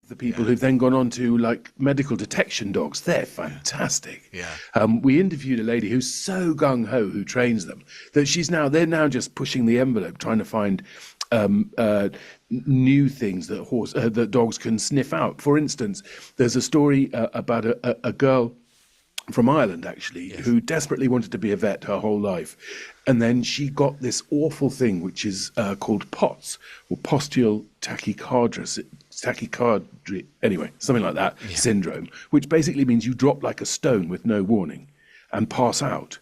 the people who've then gone on to like medical detection dogs. They're fantastic. Yeah. We interviewed a lady who's so gung-ho who trains them that they're now just pushing the envelope, trying to find new things that dogs can sniff out. For instance, there's a story about a girl from Ireland, actually, who desperately wanted to be a vet her whole life. And then she got this awful thing, which is called POTS, or postural tachycardia, anyway, something like that, syndrome, which basically means you drop like a stone with no warning and pass out.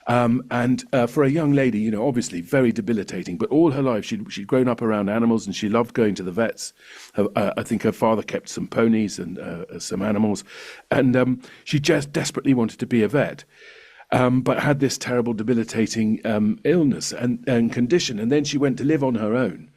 And for a young lady, you know, obviously very debilitating, but all her life she'd grown up around animals and she loved going to the vets. I think her father kept some ponies and some animals, and she just desperately wanted to be a vet, but had this terrible debilitating illness and condition. And then she went to live on her own.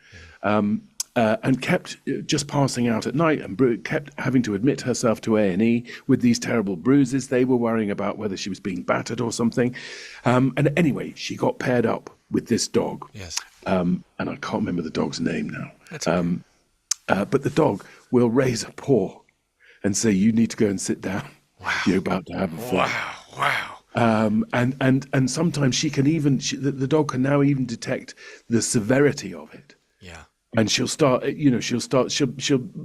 And kept just passing out at night and kept having to admit herself to A&E with these terrible bruises. They were worrying about whether she was being battered or something. And anyway, she got paired up with this dog. Yes. And I can't remember the dog's name now. That's okay. But the dog will raise a paw and say, "You need to go and sit down. Wow. You're about to have a fit." Wow. And sometimes the dog can now even detect the severity of it. Yeah. And she'll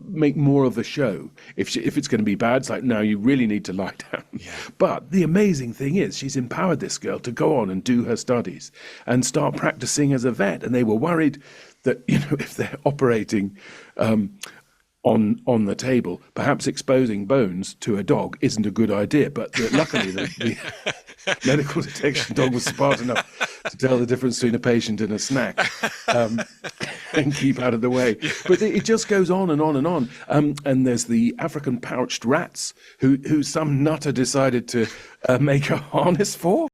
make more of a show. If it's going to be bad, it's like, no, you really need to lie down. Yeah. But the amazing thing is she's empowered this girl to go on and do her studies and start practicing as a vet. And they were worried that, you know, if they're operating on the table, perhaps exposing bones to a dog isn't a good idea. But luckily the medical detection dog was smart enough to tell the difference between a patient and a snack, and keep out of the way. But it just goes on and on and on. And there's the African pouched rats who some nutter decided to make a harness for.